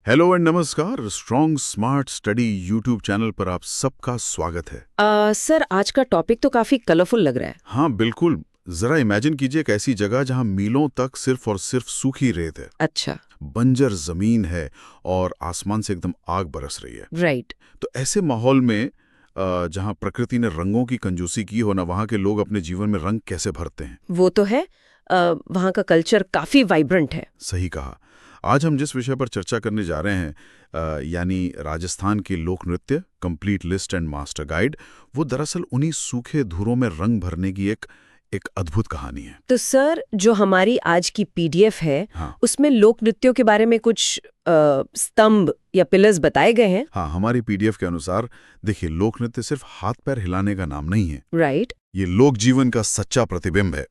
Hello and नमस्कार। Strong smart study YouTube channel पर आप सबका स्वागत है। सर आज का टॉपिक तो काफी कलरफुल लग रहा है। हाँ बिल्कुल। जरा इमेजिन कीजिए एक ऐसी जगह जहाँ मीलों तक सिर्फ और सिर्फ सूखी रेत है, अच्छा। बंजर जमीन है और आसमान से एकदम आग बरस रही है। राइट। तो ऐसे माहौल में जहाँ प्रकृति ने रंगों की कंजूसी की हो ना, वहाँ के लोग अपने जीवन में रंग कैसे भरते हैं। वो तो है। वहाँ का कल्चर काफी वाइब्रेंट है। सही कहा। आज हम जिस विषय पर चर्चा करने जा रहे हैं यानी राजस्थान के लोक नृत्य, complete list and master guide, वो दरअसल उन्हीं सूखे धुरों में रंग भरने की एक अद्भुत कहानी है। तो सर जो हमारी आज की पीडीएफ है, हाँ उसमें लोक नृत्यों के बारे में कुछ स्तंभ या पिलर्स बताए गए हैं। हाँ, हमारी पीडीएफ के अनुसार देखिए, लोक नृत्य सिर्फ हाथ पैर हिलाने का नाम नहीं है। राइट। ये लोक जीवन का सच्चा प्रतिबिंब है।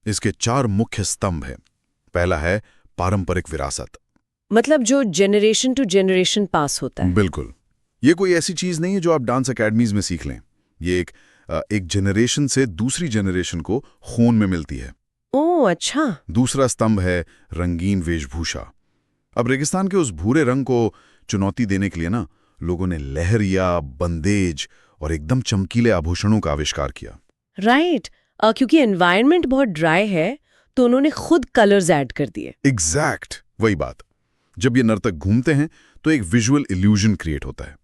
इसके 4 मुख्य स्तंभ हैं। पहला है पारंपरिक विरासत। मतलब जो जनरेशन टू जनरेशन पास होता है। बिल्कुल। ये कोई ऐसी चीज नहीं है जो आप डांस अकेडमीज में सीख लें। ये एक जनरेशन से दूसरी जनरेशन को खून में मिलती है। ओह अच्छा। दूसरा स्तंभ है रंगीन वेशभूषा। अब रेगिस्तान के उस भूरे रंग को चुनौती देने के लिए ना, लोगों ने लहरिया, बंदेज और एकदम चमकीले आभूषणों का आविष्कार किया। राइट। क्योंकि एनवायरनमेंट बहुत ड्राई है तो उन्होंने खुद कलर्स ऐड कर दिए। एग्जैक्ट वही बात। जब ये नर्तक घूमते हैं तो एक विजुअल इल्यूजन क्रिएट होता है।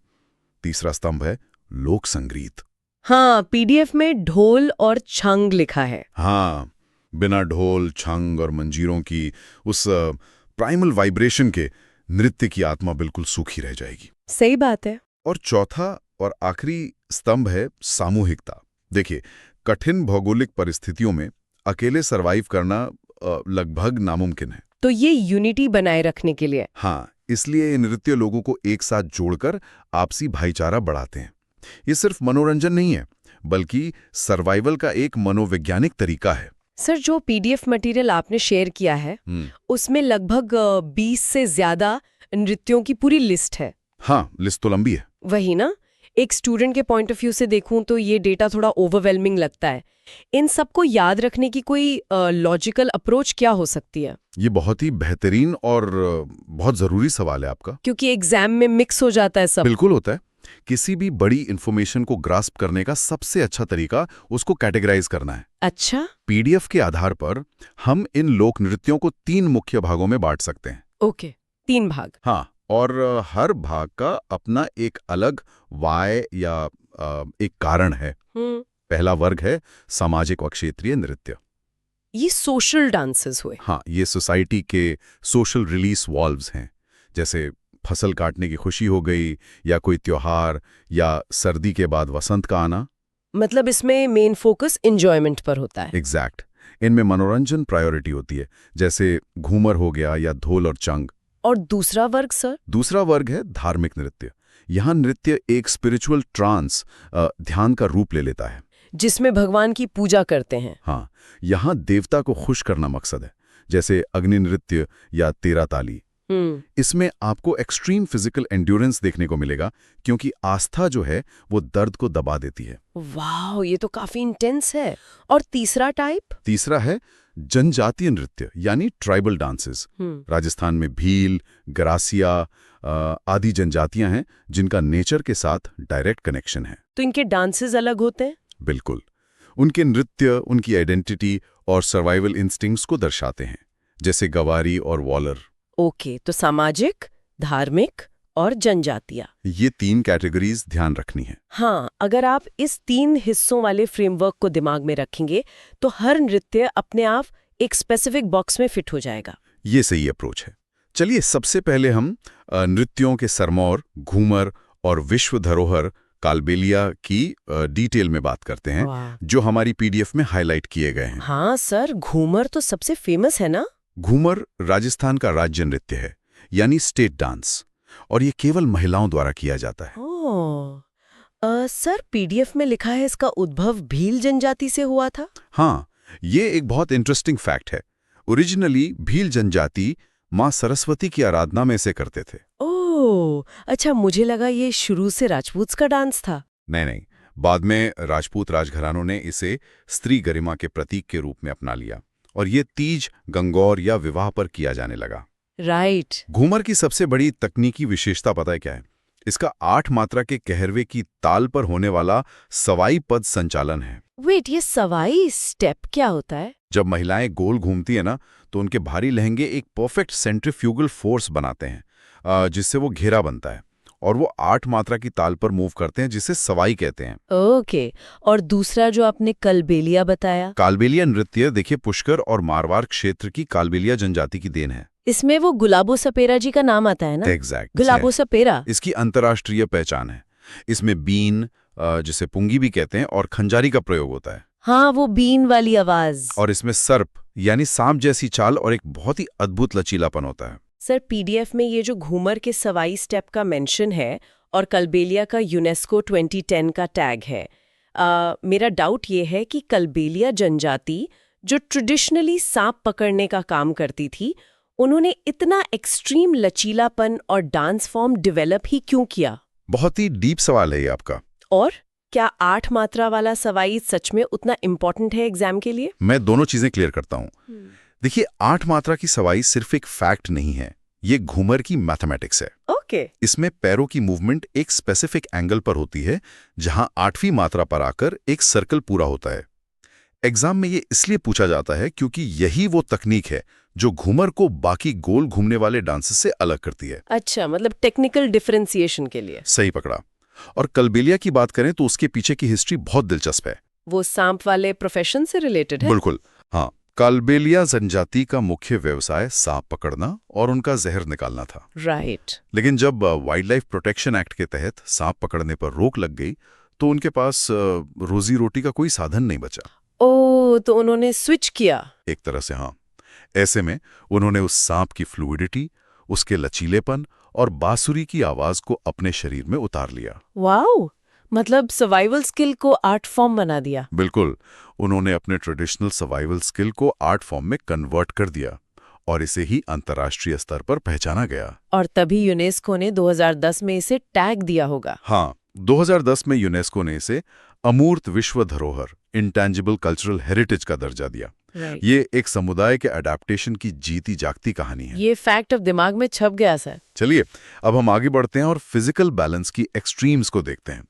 तीसरा स्तंभ है लोक संगीत। हाँ, पीडीएफ में ढोल और छंग लिखा है। हाँ, बिना ढोल, छंग और मंजीरों की उस प्राइमल वाइब्रेशन के नृत्य की आत्मा बिल्कुल सूखी रह जाएगी। सही बात है। और चौथा और आखिरी स्तंभ है सामूहिकता। देखिए, कठिन भौगोलिक परिस्थितियों में अकेले सरवाइव करना लगभग नामुमकिन है। तो ये यूनिटी बनाए रखने के लिए। हाँ, इसलिए ये नृत्य लोगों को एक साथ जोड़कर आपसी भाईचारा बढ़ाते हैं। ये सिर्फ मनोरंजन नहीं है, बल्कि सर्वाइवल का एक मनोवैज्ञानिक तरीका है। सर जो पीडीएफ मटेरियल आपने शेयर किया है उसमें लगभग 20 से ज्यादा नृत्यों की पूरी लिस्ट है। हाँ, लिस्ट तो लंबी है। वही ना। एक स्टूडेंट के पॉइंट ऑफ व्यू से देखूं तो ये डेटा थोड़ा ओवरवेलमिंग लगता है। इन सबको याद रखने की कोई लॉजिकल अप्रोच क्या हो सकती है? ये बहुत ही बेहतरीन और बहुत जरूरी सवाल है आपका। क्योंकि एग्जाम में मिक्स हो जाता है सब। बिल्कुल होता है। किसी भी बड़ी इंफॉर्मेशन को ग्रास्प करने का सबसे अच्छा तरीका उसको कैटेगराइज करना है। अच्छा। पीडीएफ के आधार पर हम इन लोक नृत्यों को 3 मुख्य भागों में बांट सकते हैं। ओके, 3 भाग। हाँ, और हर भाग का अपना एक अलग वाय या एक कारण है। पहला वर्ग है सामाजिक व क्षेत्रीय नृत्य। ये सोशल डांसेस हुए। हाँ, ये सोसाइटी के सोशल रिलीज वॉल्व्स हैं। जैसे फसल काटने की खुशी हो गई, या कोई त्योहार, या सर्दी के बाद वसंत का आना। मतलब इसमें मेन फोकस एंजॉयमेंट पर होता है। एग्जैक्ट। इनमें मनोरंजन प्रायोरिटी होती है, जैसे घूमर हो गया या ढोल और चंग। और दूसरा वर्ग सर? दूसरा वर्ग है धार्मिक नृत्य। यहाँ नृत्य एक स्पिरिचुअल ट्रांस, ध्यान का रूप ले लेता है, जिसमें भगवान की पूजा करते हैं। हाँ, यहाँ देवता को खुश करना मकसद है, जैसे अग्नि नृत्य या तेरा ताली। इसमें आपको एक्सट्रीम फिजिकल एंड्योरेंस देखने को मिलेगा, क्योंकि आस्था जो है वो दर्द को दबा देती है। वाह, ये तो काफी इंटेंस है। और तीसरा टाइप? तीसरा है जनजातीय नृत्य यानी ट्राइबल डांसेस। राजस्थान में भील, ग्रासिया आदि जनजातियां हैं जिनका नेचर के साथ डायरेक्ट कनेक्शन है। तो इनके डांसेस अलग होते हैं? बिल्कुल। उनके नृत्य उनकी आइडेंटिटी और सर्वाइवल इंस्टिंक्ट्स को दर्शाते हैं, जैसे गवारी और वॉलर। ओके, तो सामाजिक, धार्मिक और जनजातियां, ये 3 कैटेगरीज ध्यान रखनी है। हाँ, अगर आप इस 3 हिस्सों वाले फ्रेमवर्क को दिमाग में रखेंगे तो हर नृत्य अपने आप एक स्पेसिफिक बॉक्स में फिट हो जाएगा। ये सही अप्रोच है। चलिए सबसे पहले हम नृत्यों के सरमौर, घूमर और विश्व धरोहर कालबेलिया की डिटेल में बात करते हैं, जो हमारी पीडीएफ में हाईलाइट किए गए हैं। हाँ सर, घूमर तो सबसे फेमस है ना? घूमर राजस्थान का राज्य नृत्य है, यानी स्टेट डांस, और ये केवल महिलाओं द्वारा किया जाता है। सर पीडीएफ में लिखा है इसका उद्भव भील जनजाति से हुआ था। हाँ, ये एक बहुत इंटरेस्टिंग फैक्ट है। ओरिजिनली भील जनजाति माँ सरस्वती की आराधना में से करते थे। ओह अच्छा, मुझे लगा ये शुरू से राजपूत का डांस था। नहीं, बाद में राजपूत राजघरानों ने इसे स्त्री गरिमा के प्रतीक के रूप में अपना लिया, और ये तीज, गंगौर या विवाह पर किया जाने लगा। राइट। घूमर की सबसे बड़ी तकनीकी विशेषता पता है क्या है? इसका 8 मात्रा के कहरवे की ताल पर होने वाला सवाई पद संचालन है। वेट, ये सवाई स्टेप क्या होता है? जब महिलाएं गोल घूमती है ना, तो उनके भारी लहंगे एक परफेक्ट सेंट्रीफ्यूगल फोर्स बनाते हैं, जिससे वो घेरा बनता है और वो 8 मात्रा की ताल पर मूव करते हैं, जिसे सवाई कहते हैं। ओके। और दूसरा जो आपने कलबेलिया बताया? कालबेलिया नृत्य देखिए पुष्कर और मारवाड़ क्षेत्र की कालबेलिया जनजाति की देन है। इसमें वो गुलाबो सपेरा जी का नाम आता है ना? एग्जैक्ट। गुलाबो सपेरा। इसकी अंतर्राष्ट्रीय पहचान है। इसमें बीन, जिसे पुंगी भी कहते हैं, और खंजारी का प्रयोग होता है। हाँ, वो बीन वाली आवाज। और इसमें सर्प यानी सांप जैसी चाल और एक बहुत ही अद्भुत लचीलापन होता है। सर, पीडीएफ में ये जो घूमर के सवाई स्टेप का मेंशन है और कलबेलिया का यूनेस्को 2010 का टैग है, मेरा डाउट ये है कि कलबेलिया जनजाति जो ट्रेडिशनली सांप पकड़ने का काम करती थी, उन्होंने इतना एक्सट्रीम लचीलापन और डांस फॉर्म डेवलप ही क्यों किया? बहुत ही डीप सवाल है ये आपका। और क्या 8 मात्रा वाला सवाई सच में उतना इम्पोर्टेंट है एग्जाम के लिए? मैं दोनों चीजें क्लियर करता हूँ। देखिए, 8 मात्रा की सवाई सिर्फ एक फैक्ट नहीं है, ये घूमर की मैथमेटिक्स है। ओके। इसमें पैरों की मूवमेंट एक स्पेसिफिक एंगल पर होती है, जहां 8वीं मात्रा पर आकर एक सर्कल पूरा होता है। एग्जाम में ये इसलिए पूछा जाता है क्योंकि यही वो तकनीक है जो घूमर को बाकी गोल घूमने वाले डांसेस से अलग करती है। अच्छा, मतलब टेक्निकल डिफरेंशिएशन के लिए। सही पकड़ा। और कलबेलिया की बात करें तो उसके पीछे की हिस्ट्री बहुत दिलचस्प है। वो सांप वाले प्रोफेशन से रिलेटेड है? बिल्कुल, हाँ। कालबेलिया जनजाति का मुख्य व्यवसाय सांप पकड़ना और उनका जहर निकालना था। राइट। लेकिन जब वाइल्ड लाइफ प्रोटेक्शन एक्ट के तहत सांप पकड़ने पर रोक लग गई, तो उनके पास रोजी रोटी का कोई साधन नहीं बचा। ओ, तो उन्होंने स्विच किया। एक तरह से हाँ। ऐसे में उन्होंने उस सांप की फ्लूइडिटी, उसके लचीलेपन और बांसुरी की आवाज को अपने शरीर में उतार लिया। वाओ, मतलब सर्वाइवल स्किल को आर्ट फॉर्म बना दिया। बिल्कुल, उन्होंने अपने ट्रेडिशनल सर्वाइवल स्किल को आर्ट फॉर्म में कन्वर्ट कर दिया और इसे ही अंतर्राष्ट्रीय स्तर पर पहचाना गया। और तभी यूनेस्को ने 2010 में इसे टैग दिया होगा। हाँ, 2010 में यूनेस्को ने इसे अमूर्त विश्व धरोहर, इंटेंजिबल कल्चरल हेरिटेज का दर्जा दिया। ये एक समुदाय के अडेप्टेशन की जीती जागती कहानी है। ये फैक्ट अब दिमाग में छप गया सर। चलिए, अब हम आगे बढ़ते हैं और फिजिकल बैलेंस की एक्सट्रीम्स को देखते हैं।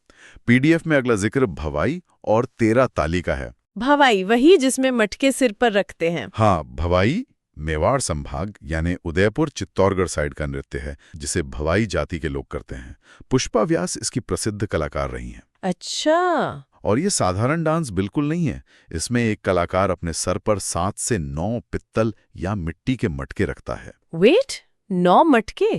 पीडीएफ में अगला जिक्र भवाई और 13 ताली का है। भवाई वही जिसमें मटके सिर पर रखते हैं? हाँ, भवाई मेवाड़ संभाग यानी उदयपुर चित्तौड़गढ़ साइड का नृत्य है, जिसे भवाई जाति के लोग करते हैं। पुष्पा व्यास इसकी प्रसिद्ध कलाकार रही हैं। अच्छा। और ये साधारण डांस बिल्कुल नहीं है। इसमें एक कलाकार अपने सर पर 7 से 9 पित्तल या मिट्टी के मटके रखता है। वेट, 9 मटके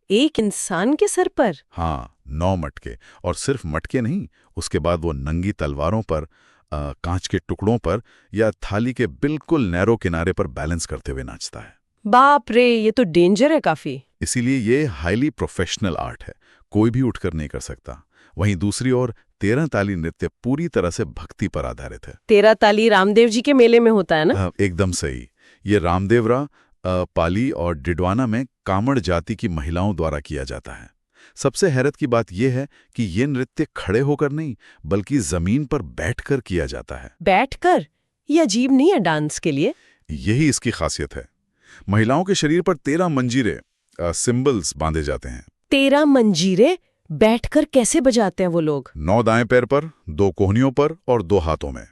एक इंसान के सर पर? हाँ, 9 मटके। और सिर्फ मटके नहीं, उसके बाद वो नंगी तलवारों पर, कांच के टुकड़ों पर या थाली के बिल्कुल नैरो किनारे पर बैलेंस करते हुए नाचता है। बाप रे, ये तो डेंजर है काफी। इसीलिए ये हाईली प्रोफेशनल आर्ट है, कोई भी उठकर नहीं कर सकता। वहीं दूसरी ओर 13 ताली नृत्य पूरी तरह से भक्ति पर आधारित है। 13 ताली रामदेव जी के मेले में होता है ना? एकदम सही। ये रामदेवरा, पाली और डिडवाना में कामड़ जाति की महिलाओं द्वारा किया जाता है। सबसे हैरत की बात यह है कि ये नृत्य खड़े होकर नहीं, बल्कि जमीन पर बैठकर किया जाता है। बैठकर? ये अजीब नहीं है डांस के लिए? यही इसकी खासियत है। महिलाओं के शरीर पर 13 मंजीरे, सिंबल्स बांधे जाते हैं। 13 मंजीरे बैठकर कैसे बजाते हैं वो लोग? 9 दाएं पैर पर, 2 कोहनियों पर और 2 हाथों में।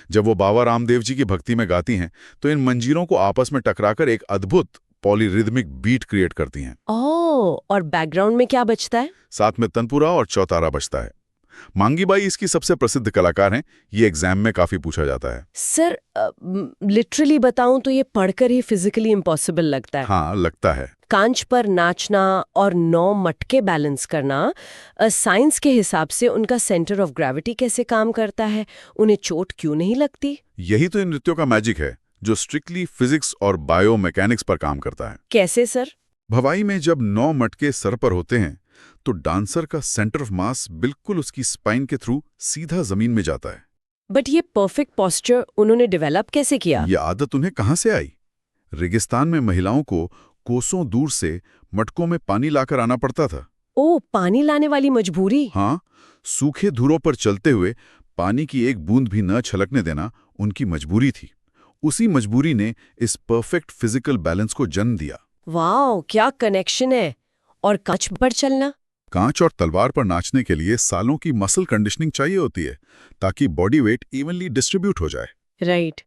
जब वो बाबा रामदेव जी की भक्ति में गाती हैं, तो इन मंजीरों को आपस में टकराकर एक अद्भुत पॉलीरिदमिक बीट क्रिएट करती हैं। ओह, और बैकग्राउंड में क्या बजता है? साथ में तनपुरा और चौतारा बजता है। मांगीबाई इसकी सबसे प्रसिद्ध कलाकार हैं। ये एग्जाम में काफी पूछा जाता है। सर, लिटरली बताऊं तो ये पढ़कर ही फिजिकली इम्पॉसिबल लगता है। हाँ, लगता है। कांच पर नाचना और 9 मटके बैलेंस करना, साइंस के हिसाब से उनका सेंटर ऑफ ग्रेविटी कैसे काम करता है? उन्हें चोट क्यों नहीं लगती? यही तो इन नृत्यों का मैजिक है, जो स्ट्रिक्टली फिजिक्स और बायोमैकेनिक्स पर काम करता है। कैसे सर? भवाई में जब 9 मटके सर पर होते हैं, तो डांसर का सेंटर ऑफ मास बिल्कुल उसकी स्पाइन के थ्रू सीधा जमीन में जाता है। बट ये परफेक्ट पोस्चर उन्होंने डेवलप कैसे किया? ये आदत उन्हें कहां से आई? रेगिस्तान में महिलाओं को कोसों दूर से मटकों में पानी लाकर आना पड़ता था। ओ, पानी लाने वाली मजबूरी। हाँ, सूखे धुरों पर चलते हुए पानी की एक बूंद भी न छलकने देना उनकी मजबूरी थी। उसी मजबूरी ने इस परफेक्ट फिजिकल बैलेंस को जन्म दिया। वाह, क्या कनेक्शन है। और कांच पर चलना? कांच और तलवार पर नाचने के लिए सालों की मसल कंडीशनिंग चाहिए होती है ताकि बॉडी वेट इवनली डिस्ट्रीब्यूट हो जाए। राइट।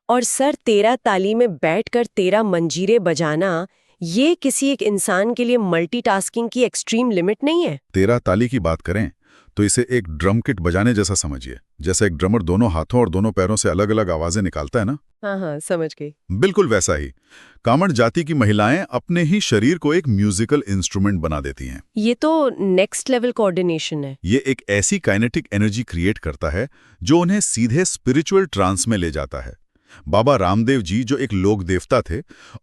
और सर 13 ताली में बैठकर 13 मंजीरे बजाना, ये किसी एक इंसान के लिए मल्टीटास्किंग की एक्सट्रीम लिमिट नहीं है? 13 ताली की बात करें तो इसे एक ड्रम किट बजाने जैसा समझिए। जैसे एक ड्रमर दोनों हाथों और दोनों पैरों से अलग अलग आवाजें निकालता है ना, हाँ हाँ, समझ गई। बिल्कुल वैसा ही कामड़ जाति की महिलाएं अपने ही शरीर को एक म्यूजिकल इंस्ट्रूमेंट बना देती हैं। ये तो नेक्स्ट लेवल कोऑर्डिनेशन है। ये एक ऐसी काइनेटिक एनर्जी क्रिएट करता है जो उन्हें सीधे स्पिरिचुअल ट्रांस में ले जाता है। बाबा रामदेव जी जो एक लोक देवता थे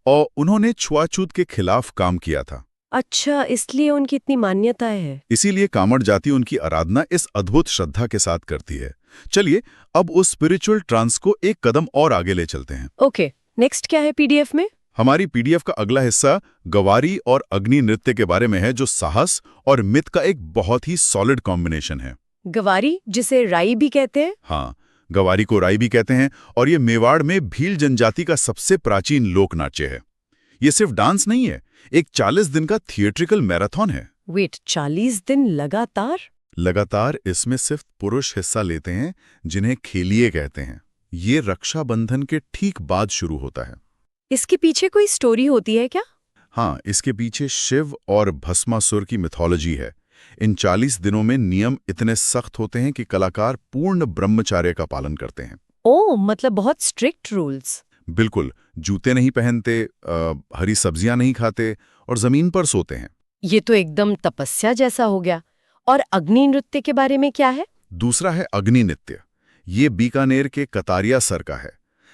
और उन्होंने छुआछूत के खिलाफ काम किया था। अच्छा, इसलिए उनकी इतनी मान्यताएं है। इसीलिए कामड़ जाति उनकी आराधना इस अद्भुत श्रद्धा के साथ करती है। चलिए अब उस स्पिरिचुअल ट्रांस को एक कदम और आगे ले चलते हैं। ओके, नेक्स्ट क्या है पीडीएफ में? हमारी पीडीएफ का अगला हिस्सा गवारी और अग्नि नृत्य के बारे में है, जो साहस और मिथ का एक बहुत ही सॉलिड कॉम्बिनेशन है। गवारी, जिसे राई भी कहते हैं? हाँ, गवारी को राई भी कहते हैं और ये मेवाड़ में भील जनजाति का सबसे प्राचीन लोक नाट्य है। ये सिर्फ डांस नहीं है, एक 40 दिन का थिएट्रिकल मैराथन है। वेट, 40 दिन लगातार? लगातार इसमें सिर्फ पुरुष हिस्सा लेते हैं, जिन्हें खेलिए कहते हैं। ये रक्षाबंधन के ठीक बाद शुरू होता है। इसके पीछे कोई स्टोरी होती है क्या? हाँ, इसके पीछे शिव और भस्मासुर की मिथोलॉजी है। इन 40 दिनों में नियम इतने सख्त होते हैं कि कलाकार पूर्ण ब्रह्मचर्य का पालन करते हैं। ओह, मतलब बहुत स्ट्रिक्ट रूल्स। बिल्कुल, जूते नहीं पहनते, हरी सब्जियां नहीं खाते और जमीन पर सोते हैं। ये तो एकदम तपस्या जैसा हो गया। और अग्नि नृत्य के बारे में क्या है? दूसरा है अग्नि नृत्य। ये बीकानेर के कतारिया सर का है।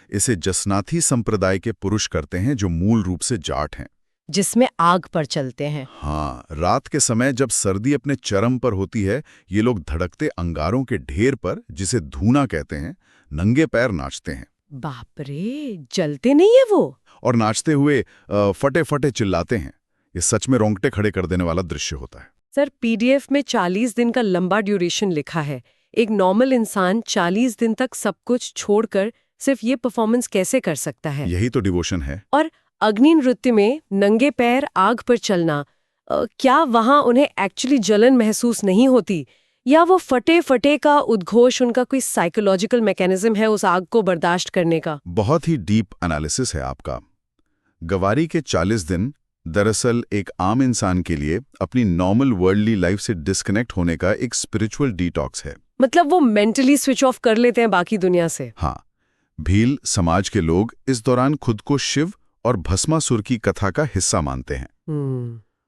इसे जसनाथी संप्रदाय के पुरुष करते हैं, जो मूल रूप से जाट हैं। जिसमें आग पर चलते हैं। हाँ, रात के समय जब सर्दी अपने चरम पर होती है, ये लोग धड़कते अंगारों के ढेर पर, जिसे धूना कहते हैं, नंगे पैर नाचते हैं। बाप रे, जलते नहीं है वो? और नाचते हुए फटे फटे चिल्लाते हैं। ये सच में रोंगटे खड़े कर देने वाला दृश्य होता है। सर, पीडीएफ में 40 दिन का लंबा ड्यूरेशन लिखा है। एक नॉर्मल इंसान 40 दिन तक सब कुछ छोड़कर सिर्फ ये परफॉर्मेंस कैसे कर सकता है? यही तो डिवोशन है। और अग्नि नृत्य में नंगे पैर आग पर चलना, क्या वहां उन्हें एक्चुअली जलन महसूस नहीं होती, या वो फटे फटे का उद्घोष उनका कोई साइकोलॉजिकल मैकेनिज्म है उस आग को बर्दाश्त करने का? बहुत ही डीप एनालिसिस है आपका। गवारी के 40 दिन दरअसल एक आम इंसान के लिए अपनी नॉर्मल वर्ल्डली लाइफ से डिस्कनेक्ट होने का एक स्पिरिचुअल डिटॉक्स है। मतलब वो मेंटली स्विच ऑफ कर लेते हैं बाकी दुनिया से। हाँ, भील समाज के लोग इस दौरान खुद को शिव और भस्मासुर की कथा का हिस्सा मानते हैं।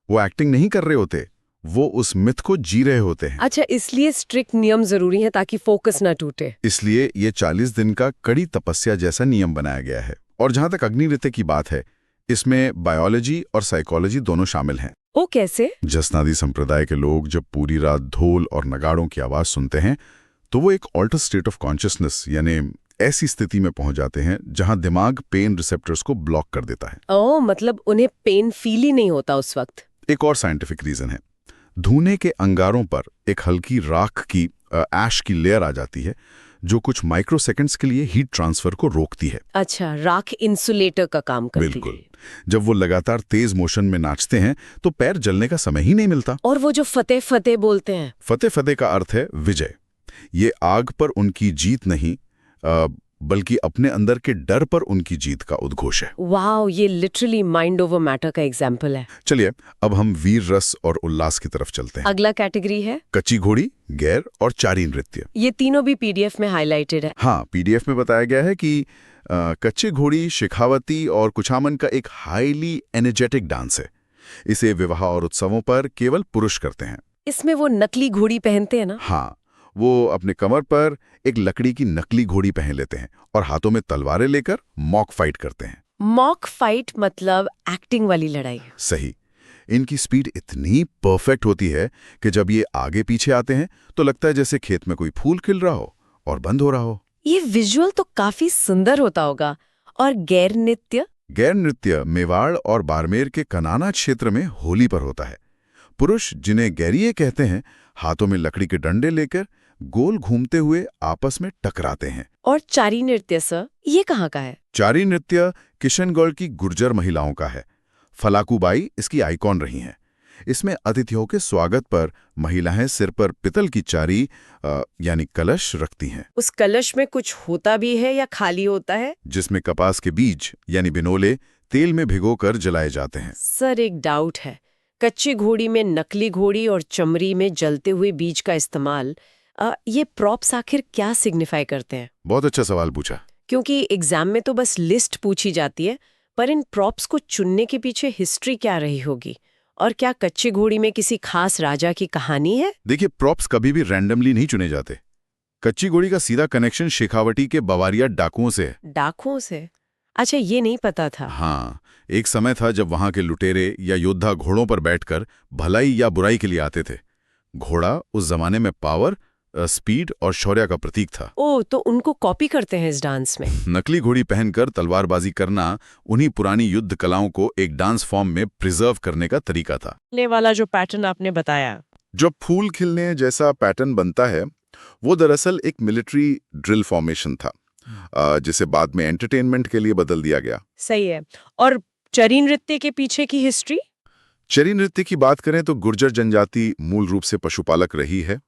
वो एक्टिंग नहीं कर रहे होते, वो उस मिथ को जी रहे होते हैं। अच्छा, इसलिए स्ट्रिक्ट नियम जरूरी है ताकि फोकस ना टूटे। इसलिए ये 40 दिन का कड़ी तपस्या जैसा नियम बनाया गया है। और जहां तक अग्नि नृत्य की बात है, इसमें बायोलॉजी और साइकोलॉजी दोनों शामिल हैं। ओ, कैसे? जसनादी संप्रदाय के लोग जब पूरी रात ढोल और नगाड़ों की आवाज सुनते हैं, तो वो एक ऑल्टर स्टेट ऑफ कॉन्शियसनेस यानी ऐसी स्थिति में पहुंच जाते हैं जहां दिमाग पेन रिसेप्टर्स को ब्लॉक कर देता है। ओह, मतलब उन्हें पेन फील ही नहीं होता उस वक्त। एक और साइंटिफिक रीजन है। धूने के अंगारों पर एक हल्की राख की ऐश की लेयर आ जाती है, जो कुछ माइक्रोसेकंड्स के लिए हीट ट्रांसफर को रोकती है। अच्छा, राख इंसुलेटर का काम करती है। बिल्कुल। जब वो लगातार तेज मोशन में नाचते हैं तो पैर जलने का समय ही नहीं मिलता। और वो जो फतेह फतेह बोलते हैं? फतेह फतेह का अर्थ है विजय। ये आग पर उनकी जीत नहीं, बल्कि अपने अंदर के डर पर उनकी जीत का उद्घोष है। वाओ, ये लिटरली माइंड ओवर मैटर का एग्जाम्पल है। चलिए अब हम वीर रस और उल्लास की तरफ चलते हैं। अगला कैटेगरी है कच्ची घोड़ी, गैर और चारी नृत्य। ये तीनों भी पीडीएफ में हाईलाइटेड है। हाँ, पीडीएफ में बताया गया है कि कच्ची घोड़ी शिखावती और कुछामन का एक हाईली एनर्जेटिक डांस है। इसे विवाह और उत्सवों पर केवल पुरुष करते हैं। इसमें वो नकली घोड़ी पहनते हैं ना? हाँ, वो अपने कमर पर एक लकड़ी की नकली घोड़ी पहन लेते हैं और हाथों में तलवारें लेकर मॉक फाइट करते हैं। मॉक फाइट मतलब एक्टिंग वाली लड़ाई? सही। इनकी स्पीड इतनी परफेक्ट होती है कि जब ये आगे पीछे आते हैं तो लगता है जैसे खेत में कोई फूल खिल रहा हो और बंद हो रहा हो। ये विजुअल तो काफी सुंदर होता होगा। और गैर नृत्य? गैर नृत्य मेवाड़ और बाड़मेर के कनाना क्षेत्र में होली पर होता है। पुरुष, जिन्हें गैरिये कहते हैं, हाथों में लकड़ी के डंडे लेकर गोल घूमते हुए आपस में टकराते हैं। और चारी नृत्य सर, ये कहाँ का है? चारी नृत्य किशनगढ़ की गुर्जर महिलाओं का है। फलाकूबाई इसकी आइकॉन रही हैं। इसमें अतिथियों के स्वागत पर महिलाएं सिर पर पितल की चारी यानी कलश रखती हैं, उस कलश में कुछ होता भी है या खाली होता है? जिसमें कपास के बीज यानी बिनोले तेल में भिगोकर जलाए जाते हैं। सर, एक डाउट है। कच्ची घोड़ी में नकली घोड़ी और चमड़ी में जलते हुए बीज का इस्तेमाल, ये प्रॉप्स आखिर क्या सिग्निफाई करते हैं? बहुत अच्छा सवाल पूछा। क्योंकि एग्जाम में तो बस लिस्ट पूछी जाती है, पर इन प्रॉप्स को चुनने के पीछे हिस्ट्री क्या रही होगी? और क्या कच्ची घोड़ी में किसी खास राजा की कहानी है? देखिए, प्रॉप्स कभी भी रैंडमली नहीं चुने जाते। कच्ची घोड़ी का सीधा कनेक्शन शेखावटी के बवारिया डाकुओं से है। डाकुओं से? अच्छा, ये नहीं पता था। हाँ, एक समय था जब वहां के लुटेरे या योद्धा घोड़ों पर बैठकर भलाई या बुराई के लिए आते थे। घोड़ा उस जमाने में पावर, स्पीड और शौर्य का प्रतीक था। ओ, तो उनको कॉपी करते हैं इस डांस में? नकली घोड़ी पहनकर तलवारबाजी करना उन्हीं पुरानी युद्ध कलाओं को एक डांस फॉर्म में प्रिजर्व करने का तरीका था। ने वाला जो पैटर्न आपने बताया, जब फूल खिलने जैसा पैटर्न बनता है, वो दरअसल एक मिलिट्री ड्रिल फॉर्मेशन था, जिसे बाद में एंटरटेनमेंट के लिए बदल दिया गया। सही है। और चरी नृत्य के पीछे की हिस्ट्री? चरी नृत्य की बात करें तो गुर्जर जनजाति मूल रूप से पशुपालक रही है।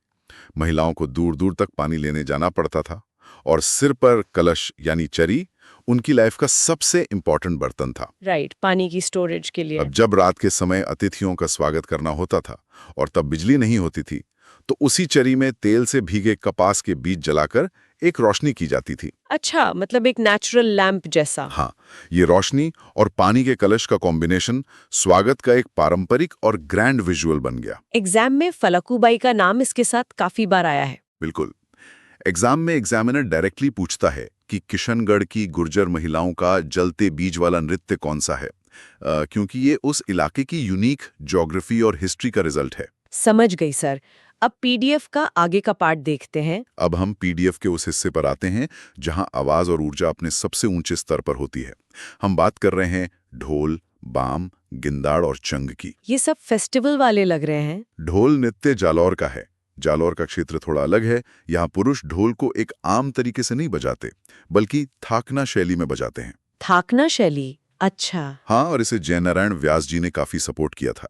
महिलाओं को दूर दूर तक पानी लेने जाना पड़ता था और सिर पर कलश यानी चरी उनकी लाइफ का सबसे इंपॉर्टेंट बर्तन था। राइट, पानी की स्टोरेज के लिए। अब जब रात के समय अतिथियों का स्वागत करना होता था और तब बिजली नहीं होती थी, तो उसी चरी में तेल से भीगे कपास के बीज जलाकर एक रोशनी की जाती थी। अच्छा, मतलब एक नेचुरल लैंप जैसा। हाँ, ये रोशनी और पानी के कलश का कॉम्बिनेशन स्वागत का एक पारंपरिक और ग्रैंड विजुअल बन गया। एग्जाम में फलकूबाई का नाम इसके साथ काफी बार आया है। बिल्कुल। एग्जाम में एग्जामिनर डायरेक्टली पूछता है कि किशनगढ़ की गुर्जर महिलाओं का जलते बीज वाला नृत्य कौन सा है, क्योंकि ये उस इलाके की यूनिक ज्योग्राफी और हिस्ट्री का रिजल्ट है। समझ गई सर। अब पीडीएफ का आगे का पार्ट देखते हैं। अब हम पीडीएफ के उस हिस्से पर आते हैं जहां आवाज और ऊर्जा अपने सबसे ऊंचे स्तर पर होती है। हम बात कर रहे हैं ढोल, बाम, गिंदाड़ और चंग की। ये सब फेस्टिवल वाले लग रहे हैं। ढोल नृत्य जालौर का है। जालौर का क्षेत्र थोड़ा अलग है। यहाँ पुरुष ढोल को एक आम तरीके से नहीं बजाते, बल्कि थाकना शैली में बजाते हैं। थाकना शैली? अच्छा। हाँ, और इसे जयनारायण व्यास जी ने काफी सपोर्ट किया था।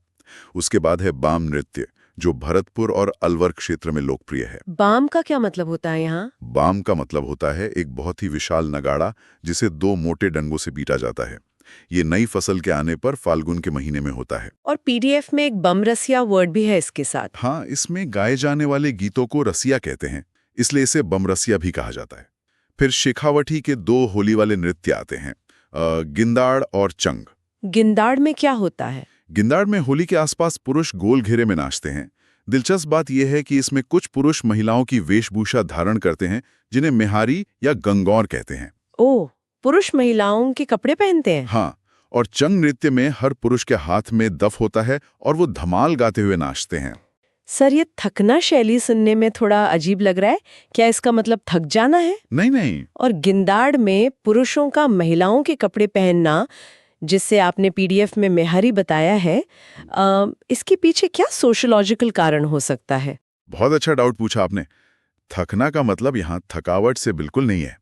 उसके बाद है बाम नृत्य, जो भरतपुर और अलवर क्षेत्र में लोकप्रिय है। बाम का क्या मतलब होता है यहाँ? बाम का मतलब होता है एक बहुत ही विशाल नगाड़ा जिसे 2 मोटे डंगों से बीटा जाता है। ये नई फसल के आने पर फाल्गुन के महीने में होता है। और पीडीएफ में एक बम रसिया वर्ड भी है इसके साथ। हाँ, इसमें गाए जाने वाले गीतों को रसिया कहते हैं, इसलिए इसे बम रसिया भी कहा जाता है। फिर शेखावटी के 2 होली वाले नृत्य आते हैं, गिंदाड़ और चंग। गिंदाड़ में क्या होता है? गिंदाड़ में होली के आसपास पुरुष गोल घेरे में नाचते हैं। दिलचस्प बात यह है कि इसमें कुछ पुरुष महिलाओं की वेशभूषा धारण करते हैं, जिन्हें मेहारी या गंगौर कहते हैं। ओह, पुरुष महिलाओं के कपड़े पहनते हैं? हाँ, और चंग नृत्य में हर पुरुष के हाथ में दफ होता है और वो धमाल गाते हुए नाचते हैं। सर, ये थकना शैली सुनने में थोड़ा अजीब लग रहा है। क्या इसका मतलब थक जाना है? नहीं नहीं। और गिंदाड़ में पुरुषों का महिलाओं के कपड़े पहनना, जिससे आपने पीडीएफ में मेहरी बताया है, इसके पीछे क्या सोशियोलॉजिकल कारण हो सकता है? बहुत अच्छा डाउट पूछा आपने। थकना का मतलब यहाँ थकावट से बिल्कुल नहीं है।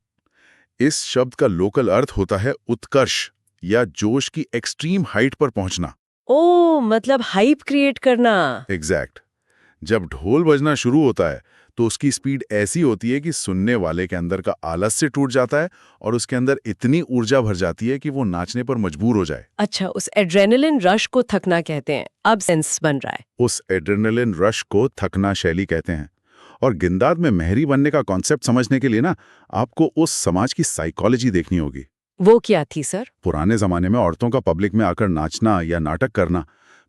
इस शब्द का लोकल अर्थ होता है उत्कर्ष या जोश की एक्सट्रीम हाइट पर पहुंचना। ओह, मतलब हाइप क्रिएट करना। एग्जैक्ट। जब ढोल बजना शुरू होता है तो उसकी स्पीड ऐसी होती है कि सुनने वाले के अंदर का आलस्य टूट जाता है और उसके अंदर इतनी ऊर्जा भर जाती है कि वो नाचने पर मजबूर हो जाए। अच्छा, उस एड्रेनलिन रश को थकना कहते हैं। अब सेंस बन रहा है। उस एड्रेनलिन रश को थकना शैली कहते हैं। और गिंदाड़ में मेहरी बनने का कॉन्सेप्ट समझने के लिए ना, आपको उस समाज की साइकोलॉजी देखनी होगी। वो क्या थी सर? पुराने जमाने में औरतों का पब्लिक में आकर नाचना या नाटक करना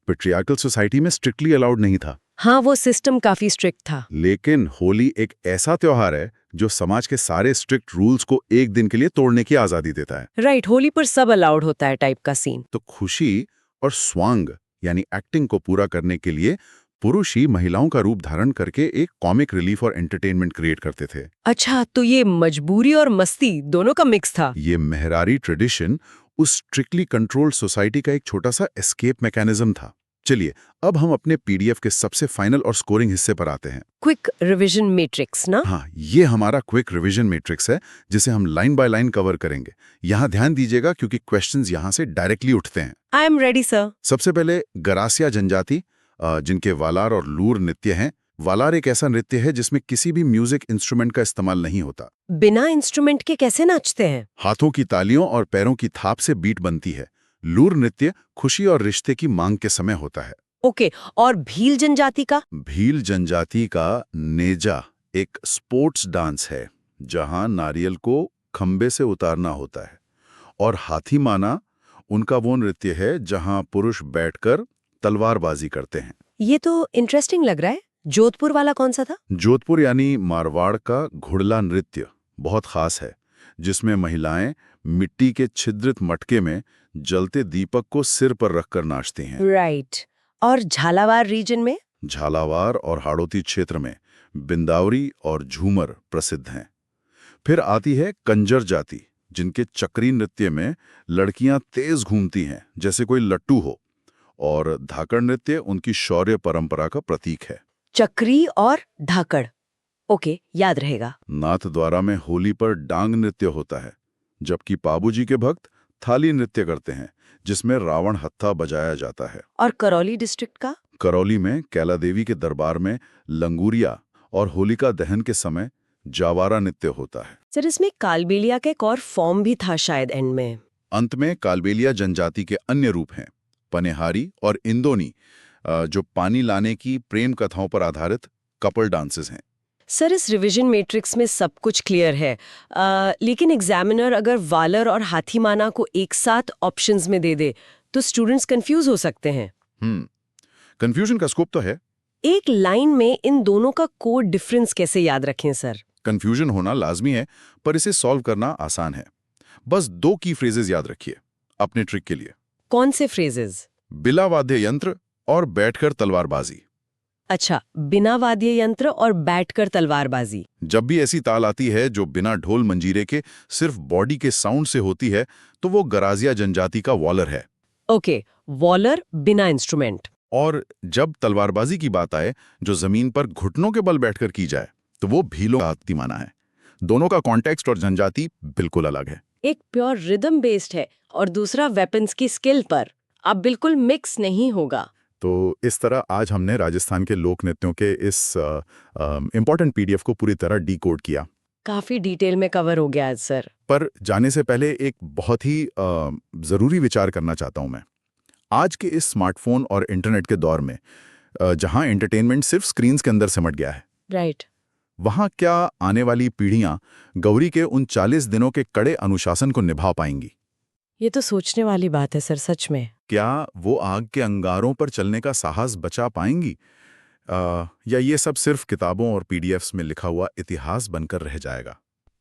पेट्रियार्कल सोसाइटी में स्ट्रिक्टली अलाउड नहीं था। हाँ, वो सिस्टम काफी स्ट्रिक्ट था। लेकिन होली एक ऐसा त्योहार है जो समाज के सारे स्ट्रिक्ट रूल्स को एक दिन के लिए तोड़ने की आजादी देता है। राइट, होली पर सब अलाउड होता है टाइप का सीन। तो खुशी और स्वांग यानी एक्टिंग को पूरा करने के लिए पुरुष ही महिलाओं का रूप धारण करके एक कॉमिक रिलीफ और एंटरटेनमेंट क्रिएट करते थे। अच्छा, तो ये मजबूरी और मस्ती दोनों का मिक्स था। ये मेहरारी ट्रेडिशन उस स्ट्रिक्टली कंट्रोल्ड सोसाइटी का एक छोटा सा एस्केप मैकेनिज्म था। चलिए अब हम अपने पीडीएफ के सबसे फाइनल और स्कोरिंग हिस्से पर आते हैं। क्विक रिवीजन मैट्रिक्स ना? हाँ, ये हमारा क्विक रिवीजन मैट्रिक्स है जिसे हम लाइन बाय लाइन कवर करेंगे। यहाँ ध्यान दीजिएगा क्योंकि क्वेश्चंस यहाँ से डायरेक्टली उठते हैं। I am ready sir. सबसे पहले गरासिया जनजाति, जिनके वालार और लूर नृत्य हैं। वालार एक ऐसा नृत्य है जिसमें किसी भी म्यूजिक इंस्ट्रूमेंट का इस्तेमाल नहीं होता। बिना इंस्ट्रूमेंट के कैसे नाचते हैं? हाथों की तालियों और पैरों की थाप से बीट बनती है। लूर नृत्य खुशी और रिश्ते की मांग के समय होता है। ओके, और भील जनजाति का? भील जनजाति का नेजा एक स्पोर्ट्स डांस है जहां नारियल को खंबे से उतारना होता है। और हाथी माना उनका वो नृत्य है जहां पुरुष बैठकर तलवारबाजी करते हैं। ये तो इंटरेस्टिंग लग रहा है। जोधपुर वाला कौन सा था? जोधपुर यानी मारवाड़ का घुड़ला नृत्य बहुत खास है, जिसमें महिलाएं मिट्टी के छिद्रित मटके में जलते दीपक को सिर पर रखकर नाचती हैं। राइट। और झालावाड़ रीजन में? झालावाड़ और हाड़ौती क्षेत्र में बिंदावरी और झूमर प्रसिद्ध हैं। फिर आती है कंजर जाति, जिनके चक्री नृत्य में लड़कियां तेज घूमती हैं जैसे कोई लट्टू हो। और धाकड़ नृत्य उनकी शौर्य परंपरा का प्रतीक है। चक्री और धाकड़, ओके, याद रहेगा। नाथद्वारा में होली पर डांग नृत्य होता है, जबकि पाबूजी के भक्त थाली नृत्य करते हैं जिसमें रावण हत्था बजाया जाता है। और करौली डिस्ट्रिक्ट का? करौली में कैला देवी के दरबार में लंगूरिया और होलिका दहन के समय जावारा नृत्य होता है। सर, इसमें कालबेलिया का एक और फॉर्म भी था शायद एंड में। अंत में कालबेलिया जनजाति के अन्य रूप हैं पनेहारी और इंदोनी, जो पानी लाने की प्रेम कथाओं पर आधारित कपल डांसेस हैं। सर, इस रिवीजन मैट्रिक्स में सब कुछ क्लियर है, लेकिन एग्जामिनर अगर वालर और हाथीमाना को एक साथ ऑप्शंस में दे दे तो स्टूडेंट्स कंफ्यूज हो सकते हैं। कंफ्यूजन का स्कोप तो है। एक लाइन में इन दोनों का कोड डिफरेंस कैसे याद रखें सर? कंफ्यूजन होना लाजमी है, पर इसे सॉल्व करना आसान है। बस 2 की फ्रेजेस याद रखिए अपने ट्रिक के लिए। कौन से फ्रेजेस? बिला वाद्य यंत्र और बैठकर तलवारबाजी। अच्छा, बिना वाद्य यंत्र और बैठकर तलवारबाजी। जब भी ऐसी ताल आती है जो बिना ढोल मंजीरे के सिर्फ बॉडी के साउंड से होती है तो वो गराजिया जनजाति का वॉलर है। ओके, वॉलर बिना इंस्ट्रूमेंट। और जब तलवारबाजी की बात आए जो जमीन पर घुटनों के बल बैठकर की जाए तो वो भीलों का हाथीमाना है। दोनों का कॉन्टेक्स्ट और जनजाति बिल्कुल अलग है। एक प्योर रिदम बेस्ड है और दूसरा वेपन्स की स्किल पर। अब बिल्कुल मिक्स नहीं होगा। तो इस तरह आज हमने राजस्थान के लोक नृत्यों के इस इम्पॉर्टेंट पीडीएफ को पूरी तरह डीकोड किया। काफी डिटेल में कवर हो गया आज सर। पर जाने से पहले एक बहुत ही ज़रूरी विचार करना चाहता हूं मैं। आज के इस स्मार्टफोन और इंटरनेट के दौर में जहां एंटरटेनमेंट सिर्फ स्क्रीन्स के अंदर सिमट गया है, राइट, वहां क्या आने वाली पीढ़ियां गौरी के उन 40 दिनों के कड़े अनुशासन को निभा पाएंगी? ये तो सोचने वाली बात है सर, सच में। क्या वो आग के अंगारों पर चलने का साहस बचा पाएंगी, या ये सब सिर्फ किताबों और पीडीएफ्स में लिखा हुआ इतिहास बनकर रह जाएगा?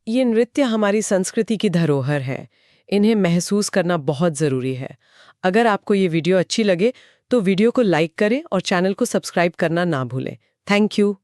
ये नृत्य हमारी संस्कृति की धरोहर है, इन्हें महसूस करना बहुत ज़रूरी है। अगर आपको ये वीडियो अच्छी लगे तो वीडियो को लाइक करें और चैनल को सब्सक्राइब करना ना भूलें। Thank you.